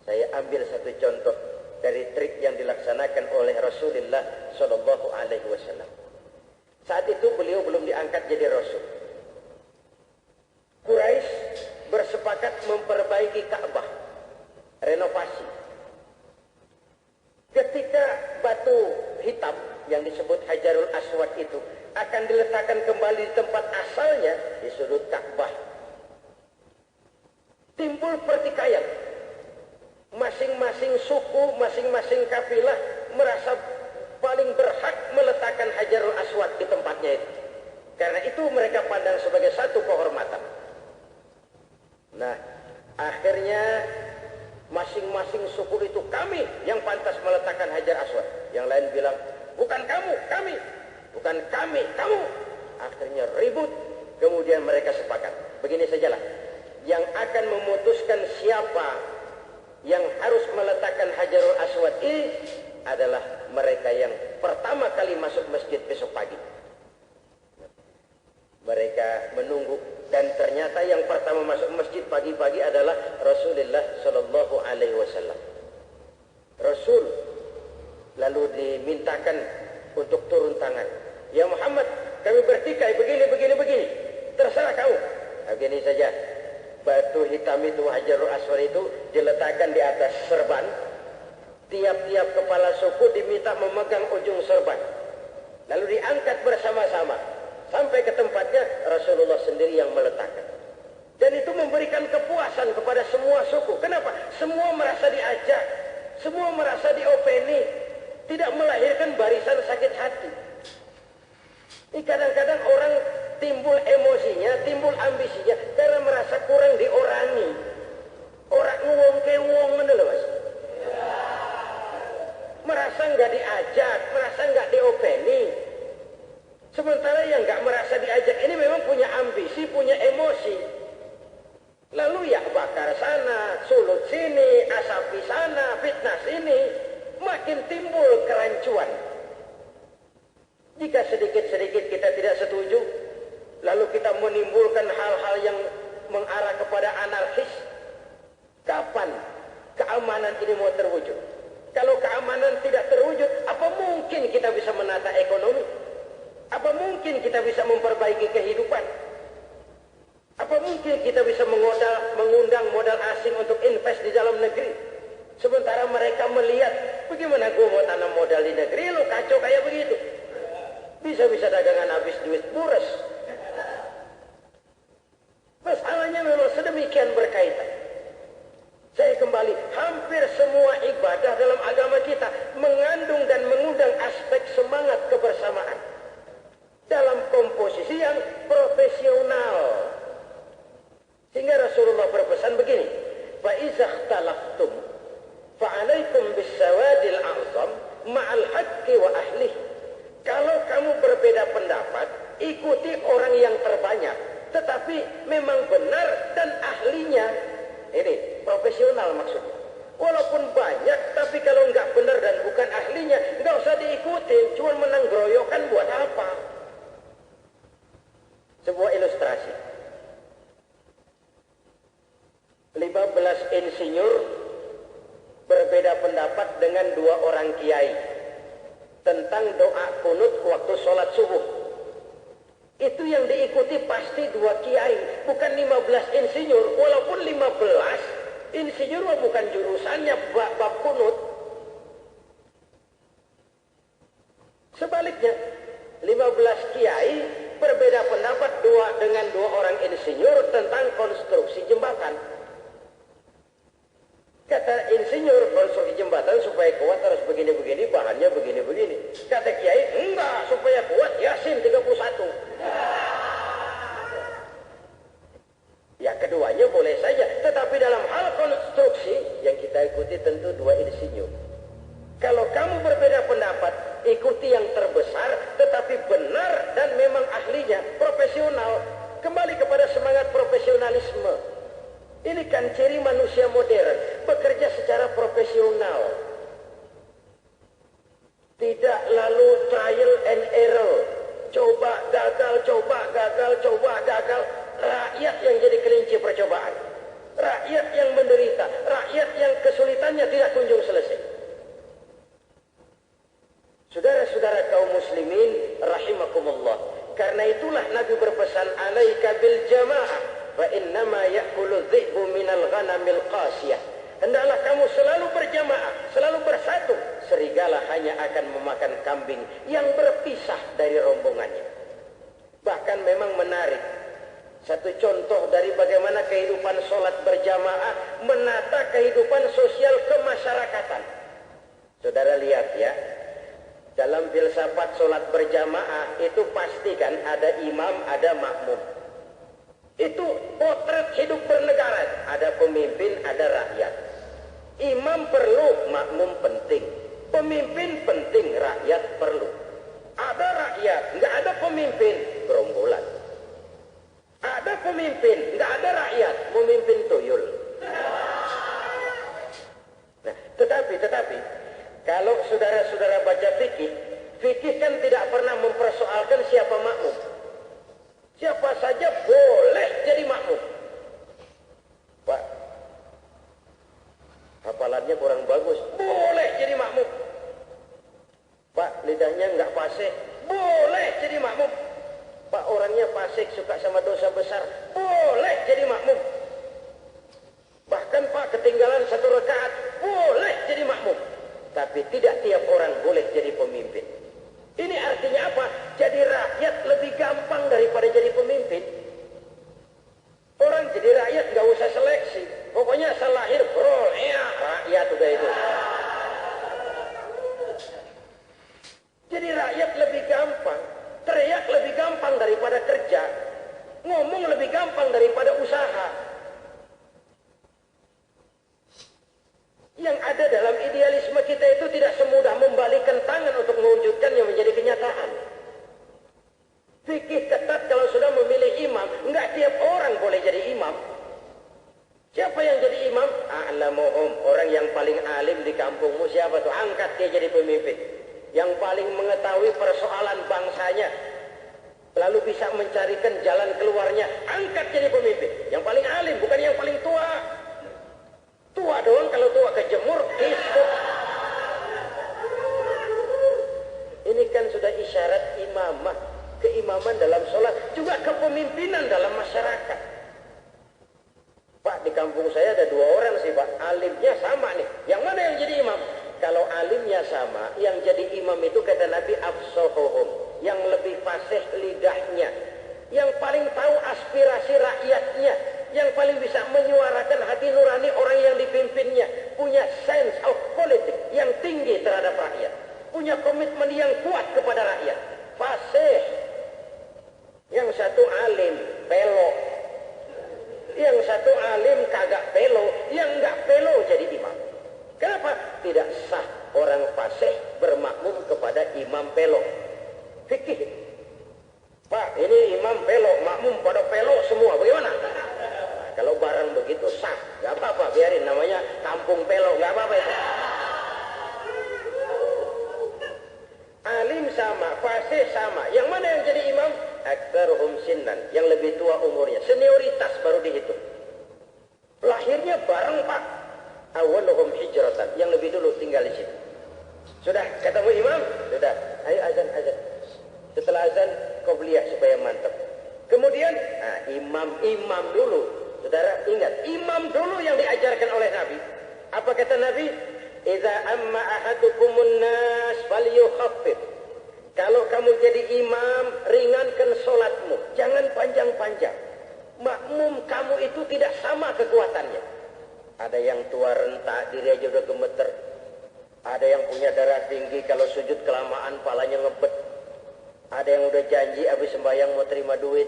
saya ambil satu contoh dari trik yang dilaksanakan oleh Rasulullah Shallallahu Alaihi Wasallam. Saat itu beliau belum diangkat jadi Rasul. Quraisy bersepakat memperbaiki Ka'bah, renovasi. Ketika batu hitam yang disebut Hajarul Aswad itu akan diletakkan kembali di tempat asalnya di sudut Ka'bah, timbul pertikaian. Masing-masing suku, masing-masing kafilah merasa paling berhak meletakkan Hajarul Aswad di tempatnya itu. Karena itu mereka pandang sebagai satu kehormatan. Nah, akhirnya masing-masing suku itu, kami yang pantas meletakkan Hajar Aswad. Yang lain bilang, bukan kamu, kami. Bukan kami, kamu. Akhirnya ribut, kemudian mereka sepakat. Begini sajalah, yang akan memutuskan siapa yang harus meletakkan Hajarul Aswad ini adalah mereka yang pertama kali masuk masjid besok pagi. Mereka menunggu, dan ternyata yang pertama masuk masjid pagi-pagi adalah Rasulullah Shallallahu Alaihi Wasallam. Rasul lalu dimintakan untuk turun tangan. Ya Muhammad, kami bertikai begini. Terserah kamu. Begini saja. Batu hitam itu, Hajarul Aswad itu diletakkan di atas serban. Tiap-tiap kepala suku diminta memegang ujung serban. Lalu diangkat bersama-sama. Sampai ke tempatnya Rasulullah sendiri yang meletakkan. Dan itu memberikan kepuasan kepada semua suku. Kenapa? Semua merasa diajak. Semua merasa diopeni. Tidak melahirkan barisan sakit hati. Ini kadang-kadang orang timbul emosinya, timbul ambisinya karena merasa kurang diorangi. Orang ngomong ke wong menelo Mas. Merasa nggak diajak, merasa nggak diopeni. Sementara yang nggak merasa diajak ini memang punya ambisi, punya emosi. Lalu ya bakar sana, sulut sini, asapi sana, fitnah sini, makin timbul kerancuan. Jika sedikit-sedikit kita tidak setuju, lalu kita menimbulkan hal-hal yang mengarah kepada anarkis, kapan keamanan ini mau terwujud? Kalau keamanan tidak terwujud, apa mungkin kita bisa menata ekonomi? Apa mungkin kita bisa memperbaiki kehidupan? Apa mungkin kita bisa mengundang modal asing untuk invest di dalam negeri? Sementara mereka melihat, bagaimana gue mau tanam modal di negeri, lo kacau kayak begitu. Bisa-bisa dagangan habis duit buras. Masalahnya memang sedemikian berkaitan. Saya kembali, hampir semua ibadah dalam agama kita mengandung dan mengundang aspek semangat kebersamaan. Dalam komposisi yang profesional. Sehingga Rasulullah berpesan begini, فَإِذَا idza ikhtalaftum fa'alaikum bis-sawadil a'zam ma'al haqqi wa ahlihi. Kalau kamu berbeda pendapat, ikuti orang yang terbanyak, tetapi memang benar dan ahlinya. Ini profesional maksudnya. Walaupun banyak, tapi kalau nggak benar dan bukan ahlinya, nggak usah diikuti, cuma menang geroyokan buat apa? Sebuah ilustrasi. 15 insinyur berbeda pendapat dengan 2 orang kiai tentang doa kunut waktu sholat subuh. Itu yang diikuti pasti 2 kiai, bukan 15 insinyur. Walaupun 15 insinyur bukan jurusannya bab kunut. Sebaliknya, 15 kiai berbeda pendapat dengan 2 orang insinyur tentang konstruksi jembatan. Kata insinyur, konstruksi jembatan supaya kuat harus begini-begini, bahannya begini-begini. Kata kiai, enggak, supaya kuat Yasin 31. Ya keduanya boleh saja, tetapi dalam hal konstruksi yang kita ikuti tentu 2 insinyur. Kalau kamu berbeda pendapat, ikuti yang terbesar, tetapi benar dan memang ahlinya, profesional. Kembali kepada semangat profesionalisme. Ini kan ciri manusia modern, bekerja secara profesional. Tidak lalu trial and error. Coba, gagal, coba, gagal, coba, gagal. Rakyat yang jadi kelinci percobaan. Rakyat yang menderita. Rakyat yang kesulitannya tidak kunjung selesai. Saudara-saudara kaum muslimin, rahimakumullah. Karena itulah Nabi berpesan, alaika bil jamaah. Fa innama ya'kulu dhi'bu minal ghanamil qasiyah. Hendaklah kamu selalu berjamaah, selalu bersatu. Serigala hanya akan memakan kambing yang berpisah dari rombongannya. Bahkan memang menarik. Satu contoh dari bagaimana kehidupan sholat berjamaah menata kehidupan sosial kemasyarakatan. Saudara lihat ya, dalam filsafat sholat berjamaah itu pasti kan ada imam, ada makmum. Itu potret hidup bernegara. Ada pemimpin, ada rakyat. Imam perlu, makmum penting. Pemimpin penting, rakyat perlu. Ada rakyat, nggak ada pemimpin, gerombolan. Ada pemimpin, nggak ada rakyat, pemimpin tuyul. Nah, tetapi, kalau saudara-saudara baca fikih, fikih kan tidak pernah mempersoalkan siapa makmum. Siapa saja boleh jadi makmum. Pak, hafalannya kurang bagus, boleh jadi makmum. Pak, lidahnya nggak fasih, boleh jadi makmum. Pak, orangnya fasik, suka sama dosa besar, boleh jadi makmum. Bahkan Pak, ketinggalan 1 rakaat, boleh jadi makmum. Tapi tidak tiap orang boleh jadi pemimpin. Ini artinya apa? Jadi rakyat lebih gampang daripada jadi pemimpin. Orang jadi rakyat nggak usah seleksi. Pokoknya asal lahir, bro, ya rakyat udah itu. Jadi rakyat lebih gampang. Teriak lebih gampang daripada kerja. Ngomong lebih gampang daripada usaha. Yang ada dalam idealisme kita itu tidak semudah membalikkan tangan untuk mewujudkannya menjadi kenyataan. Fikih ketat kalau sudah memilih imam, enggak tiap orang boleh jadi imam. Siapa yang jadi imam? A'lamuhum, orang yang paling alim di kampungmu siapa tuh? Angkat dia jadi pemimpin. Yang paling mengetahui persoalan bangsanya, lalu bisa mencarikan jalan keluarnya, angkat jadi pemimpin. Yang paling alim, bukan yang paling tua. Tua doang, kalau tua kejemur, kisut. Ini kan sudah isyarat imamah, keimaman dalam sholat, juga kepemimpinan dalam masyarakat. Pak, di kampung saya ada 2 orang sih Pak, alimnya sama nih. Yang mana yang jadi imam? Kalau alimnya sama, yang jadi imam itu kata Nabi afsahuhum, yang lebih fasih lidahnya, yang paling tahu aspirasi rakyatnya, yang paling bisa menyuarakan hati nurani orang yang dipimpinnya, punya sense of politik yang tinggi terhadap rakyat, punya komitmen yang kuat kepada rakyat, fasih. Yang satu alim, pelo. Yang satu alim kagak pelo, yang enggak Kenapa tidak sah orang fasih bermakmum kepada imam pelok? Fikih. Pak, ini imam pelok, makmum pada pelok semua, bagaimana? Nah, kalau barang begitu sah, nggak apa-apa, biarin, namanya kampung pelok, nggak apa-apa itu. Alim sama, fasih sama. Yang mana yang jadi imam? Aktsaruhum sinnan, yang lebih tua umurnya. Senioritas baru dihitung. Lahirnya bareng Pak. Awaluhum hijratan, yang lebih dulu tinggal di situ. Sudah ketemu imam? Sudah. Ayo azan. Setelah azan qobliyah supaya mantap. Kemudian imam dulu. Saudara ingat, imam dulu yang diajarkan oleh Nabi. Apa kata Nabi? Idza amma ahadukumun nas falyukhaffif. Kalau kamu jadi imam, ringankan solatmu, jangan panjang-panjang. Makmum kamu itu tidak sama kekuatannya. Ada yang tua renta, diri aja udah gemeter. Ada yang punya darah tinggi, kalau sujud kelamaan palanya ngebet. Ada yang udah janji habis sembahyang mau terima duit.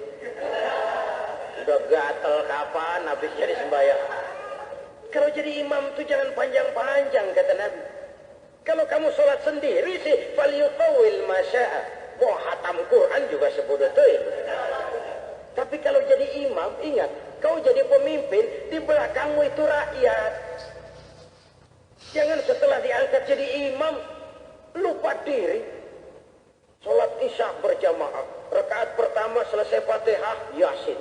Udah gatel kapan habis jadi sembahyang. Kalau jadi imam itu jangan panjang-panjang, kata Nabi. Kalau kamu sholat sendiri sih, falyutawil masya'a. Wah, hatam Quran juga sebodoh-bodoh. Tapi kalau jadi imam, ingat, kau jadi pemimpin, di belakangmu itu rakyat. Jangan setelah diangkat jadi imam, lupa diri. Sholat isya berjamaah. Rakaat pertama selesai Fatihah, Yasin.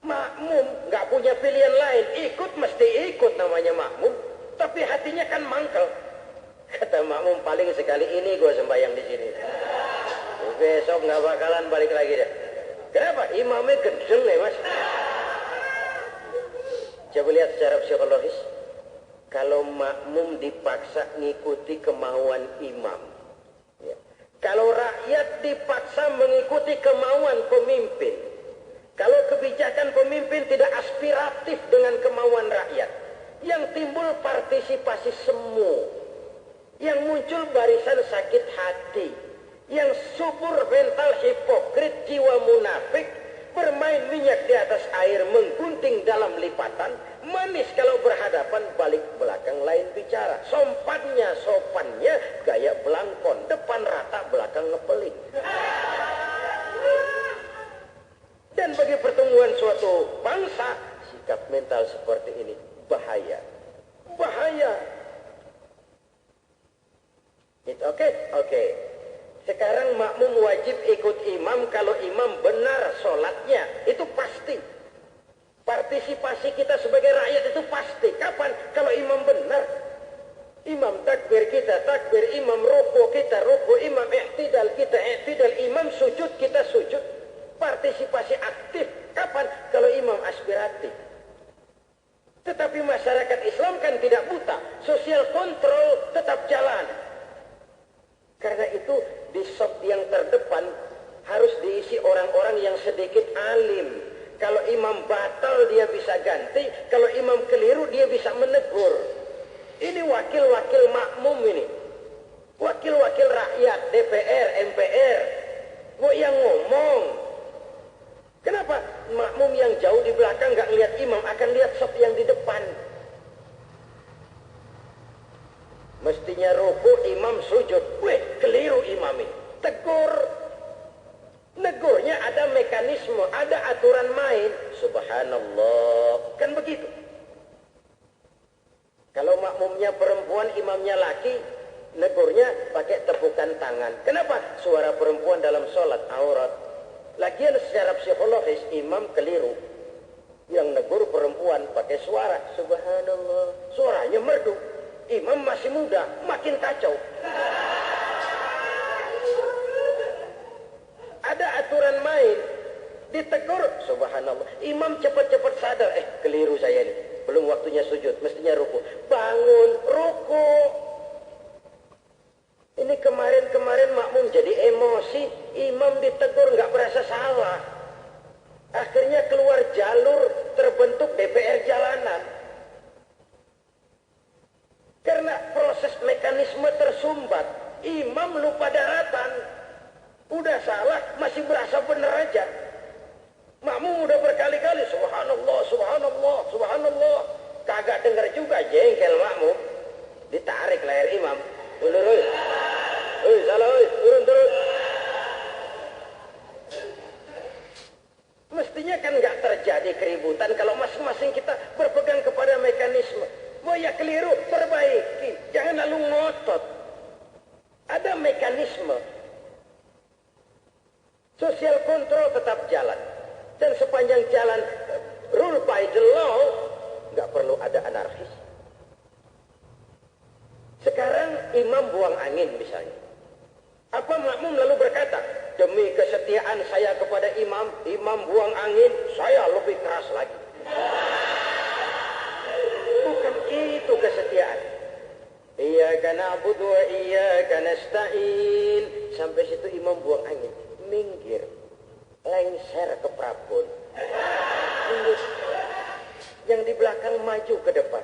Makmum nggak punya pilihan lain, ikut mesti ikut, namanya makmum, tapi hatinya kan mangkel. Kata makmum, paling sekali ini gue sembahyang di sini, besok nggak bakalan balik lagi deh. Kenapa? Imamnya gendeng ya mas. Coba lihat secara psikologis, kalau makmum dipaksa ngikuti kemauan imam, ya. Kalau rakyat dipaksa mengikuti kemauan pemimpin, kalau kebijakan pemimpin tidak aspiratif dengan kemauan rakyat, yang timbul partisipasi semu, yang muncul barisan sakit hati, yang subur mental hipokrit, jiwa munafik, bermain minyak di atas air, menggunting dalam lipatan, manis kalau berhadapan, balik belakang lain bicara, sopannya, gaya belangkon, depan rata, belakang ngepelik. Dan bagi pertumbuhan suatu bangsa, sikap mental seperti ini bahaya. Oke. Sekarang makmum wajib ikut imam kalau imam benar sholatnya, itu pasti. Partisipasi kita sebagai rakyat itu pasti. Kapan? Kalau imam benar. Imam takbir kita takbir, imam ruku kita ruku, imam i'tidal kita i'tidal, imam sujud kita sujud. Partisipasi aktif. Kapan? Kalau imam aspiratif. Tetapi masyarakat Islam kan tidak buta. Sosial kontrol tetap jalan. Karena itu di sop yang terdepan harus diisi orang-orang yang sedikit alim. Kalau imam batal dia bisa ganti. Kalau imam keliru dia bisa menegur. Ini wakil-wakil makmum ini. Wakil-wakil rakyat, DPR, MPR. Kok yang ngomong? Kenapa? Makmum yang jauh di belakang nggak lihat imam, akan lihat sop yang di depan. Mestinya ruku, imam sujud. Keliru imam ini. Tegur. Negurnya ada mekanisme, ada aturan main. Subhanallah. Kan begitu. Kalau makmumnya perempuan, imamnya laki, negurnya pakai tepukan tangan. Kenapa? Suara perempuan dalam sholat aurat. Lagian secara psikologis imam keliru. Yang negur perempuan pakai suara. Subhanallah. Suaranya merdu. Imam masih muda, makin kacau. Ada aturan main. Ditegur, subhanallah. Imam cepat-cepat sadar, keliru saya ini. Belum waktunya sujud, mestinya ruku. Bangun, ruku. Ini kemarin makmum jadi emosi. Imam ditegur, nggak berasa salah. Akhirnya keluar jalur, terbentuk DPR jalanan. Karena proses mekanisme tersumbat. Imam lupa daratan. Udah salah, masih berasa benar aja. Makmum udah berkali-kali, subhanallah, subhanallah, subhanallah. Kagak dengar juga, jengkel makmum, ditarik leher imam. Mundur, oi. Oi, salah, oi. Turun. Mestinya kan nggak terjadi keributan kalau masing-masing kita berpegang kepada mekanisme. Oh ya keliru, perbaiki. Jangan lalu ngotot. Ada mekanisme. Social control tetap jalan. Dan sepanjang jalan rule by the law, nggak perlu ada anarkis. Sekarang imam buang angin misalnya. Apa makmum lalu berkata, demi kesetiaan saya kepada imam, imam buang angin, saya lebih keras lagi. Bukan itu kesetiaan. Iyyaka na'budu wa iyyaka nasta'in. Sampai situ imam buang angin, minggir, lengser ke prabon. Yang di belakang maju ke depan.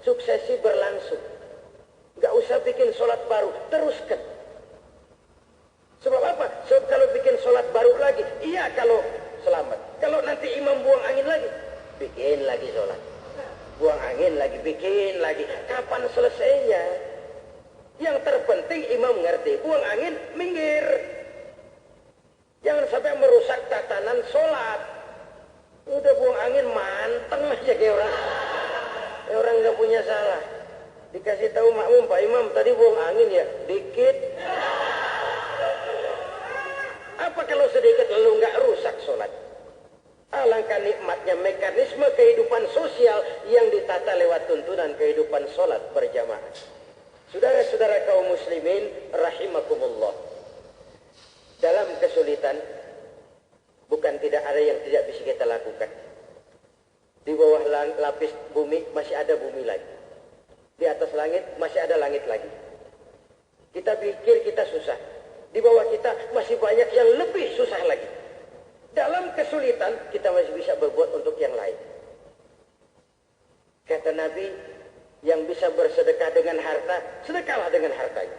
Suksesi berlangsung. Gak usah bikin sholat baru, teruskan. Sebab apa? Sebab kalau bikin sholat baru lagi, iya kalau selamat. Kalau nanti imam buang angin lagi, bikin lagi sholat. Buang angin lagi, bikin lagi. Kapan selesainya? Yang terpenting imam ngerti, buang angin, minggir. Jangan sampai merusak tatanan sholat. Udah buang angin, manteng aja kayak orang. Kayak orang gak punya salah. Dikasih tahu makmum, Pak Imam tadi buang angin ya, dikit. Apa kalau sedikit lalu nggak rusak sholat? Alangkah nikmatnya mekanisme kehidupan sosial yang ditata lewat tuntunan kehidupan sholat berjamaah. Saudara-saudara kaum muslimin rahimakumullah. Dalam kesulitan bukan tidak ada yang tidak bisa kita lakukan. Di bawah lapis bumi masih ada bumi lagi. Di atas langit masih ada langit lagi. Kita pikir kita susah. Di bawah kita masih banyak yang lebih susah lagi. Dalam kesulitan kita masih bisa berbuat untuk yang lain. Kata Nabi, yang bisa bersedekah dengan harta, sedekahlah dengan hartanya.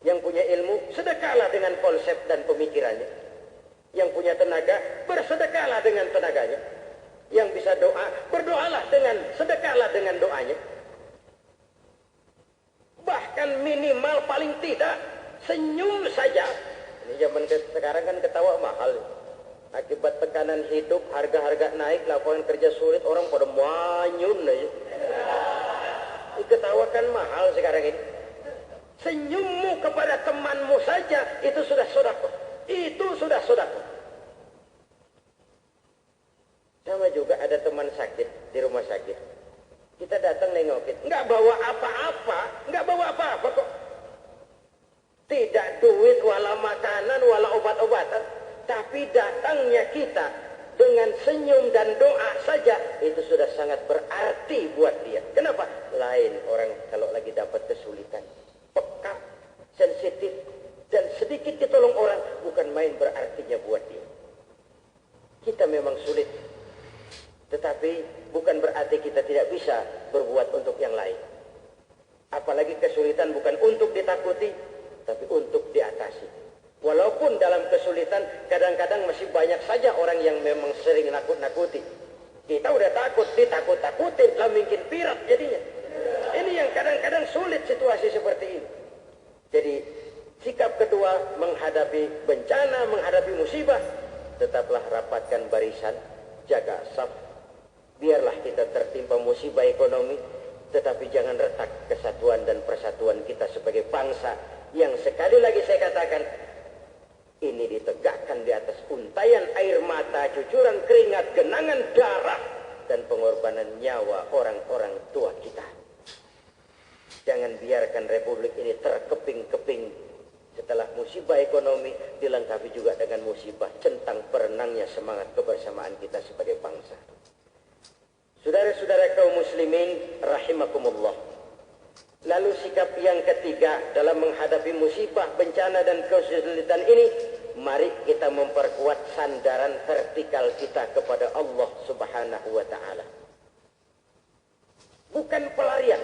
Yang punya ilmu, sedekahlah dengan konsep dan pemikirannya. Yang punya tenaga, bersedekahlah dengan tenaganya. Yang bisa doa, berdoalah dengan, sedekahlah dengan doanya. Bahkan minimal paling tidak senyum saja. Ini zaman sekarang kan ketawa mahal. Akibat tekanan hidup, harga-harga naik, lapangan kerja sulit, orang pada manyun aja. Ketawakan mahal sekarang ini. Senyummu kepada temanmu saja itu sudah sedekah. Itu sudah sedekah. Sama juga ada teman sakit di rumah sakit. Kita datang nengokin, nggak bawa apa-apa kok. Tidak duit, wala makanan, wala obat-obatan. Tapi datangnya kita dengan senyum dan doa saja, itu sudah sangat berarti buat dia. Kenapa? Lain orang kalau lagi dapat kesulitan. Peka, sensitif, dan sedikit ditolong orang, bukan main berartinya buat dia. Kita memang sulit. Tetapi bukan berarti kita tidak bisa berbuat untuk yang lain. Apalagi kesulitan bukan untuk ditakuti, tapi untuk diatasi. Walaupun dalam kesulitan kadang-kadang masih banyak saja orang yang memang sering nakut-nakuti. Kita udah takut, ditakut-takutin, lah mungkin pirat jadinya. Ini yang kadang-kadang sulit situasi seperti ini. Jadi sikap kedua menghadapi bencana, menghadapi musibah, tetaplah rapatkan barisan, jaga saf. Biarlah kita tertimpa musibah ekonomi, tetapi jangan retak kesatuan dan persatuan kita sebagai bangsa yang sekali lagi saya katakan, ini ditegakkan di atas untayan air mata, cucuran keringat, genangan darah, dan pengorbanan nyawa orang-orang tua kita. Jangan biarkan republik ini terkeping-keping setelah musibah ekonomi dilengkapi juga dengan musibah centang perenangnya semangat kebersamaan kita sebagai bangsa. Saudara-saudara kaum muslimin rahimakumullah. Lalu sikap yang ketiga dalam menghadapi musibah, bencana dan kesulitan ini, mari kita memperkuat sandaran vertikal kita kepada Allah Subhanahu wa taala. Bukan pelarian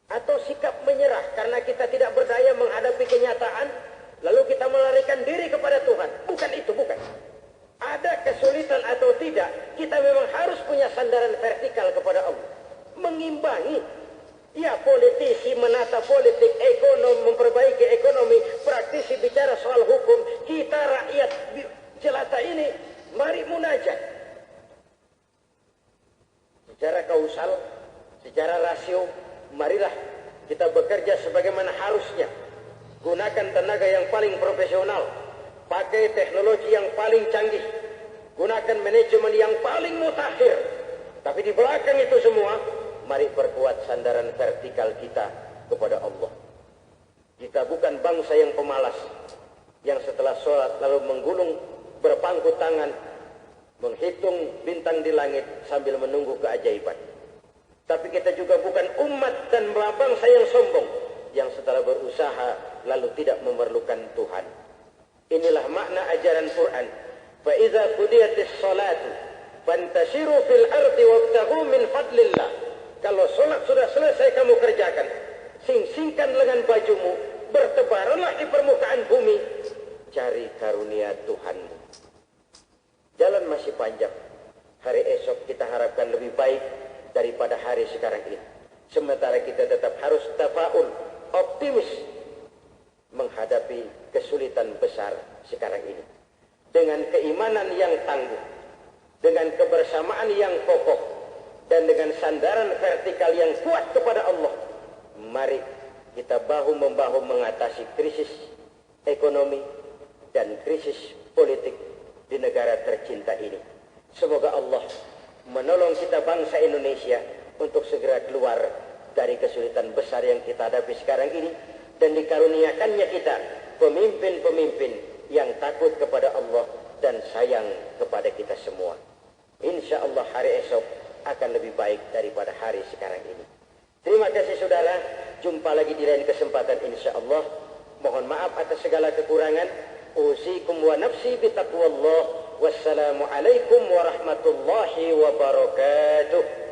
atau sikap menyerah karena kita tidak berdaya menghadapi kenyataan, lalu kita melarikan diri kepada Tuhan. Bukan itu, bukan. ada kesulitan atau tidak, kita memang harus punya sandaran vertikal kepada Allah. Mengimbangi. Ya, politisi menata politik, ekonomi memperbaiki ekonomi, praktisi bicara soal hukum, kita rakyat jelata ini, mari munajat. Secara kausal, secara rasio, marilah kita bekerja sebagaimana harusnya. Gunakan tenaga yang paling profesional, pakai teknologi yang paling canggih, gunakan manajemen yang paling mutakhir. Tapi di belakang itu semua, mari perkuat sandaran vertikal kita kepada Allah. Kita bukan bangsa yang pemalas, yang setelah sholat lalu menggulung berpangku tangan, menghitung bintang di langit sambil menunggu keajaiban. Tapi kita juga bukan umat dan bangsa yang sombong, yang setelah berusaha lalu tidak memerlukan Tuhan. Inilah makna ajaran Quran. Fa idza qudiyatis salatu fantashiru fil ardi wabtaghu min fadlillah. Kalau sholat sudah selesai kamu kerjakan, sing-singkan lengan bajumu, bertebaranlah di permukaan bumi, cari karunia Tuhanmu. Jalan masih panjang. Hari esok kita harapkan lebih baik daripada hari sekarang ini. Sementara kita tetap harus tafaul, optimis menghadapi kesulitan besar sekarang ini. Dengan keimanan yang tangguh, dengan kebersamaan yang kokoh, dan dengan sandaran vertikal yang kuat kepada Allah, mari kita bahu-membahu mengatasi krisis ekonomi dan krisis politik di negara tercinta ini. Semoga Allah menolong kita bangsa Indonesia untuk segera keluar dari kesulitan besar yang kita hadapi sekarang ini, dan dikaruniakannya kita pemimpin-pemimpin yang takut kepada Allah dan sayang kepada kita semua. Insya Allah hari esok akan lebih baik daripada hari sekarang ini. Terima kasih saudara, jumpa lagi di lain kesempatan insya Allah. Mohon maaf atas segala kekurangan. Usikum wa nafsi bitaqwallah. Wassalamualaikum warahmatullahi wabarakatuh.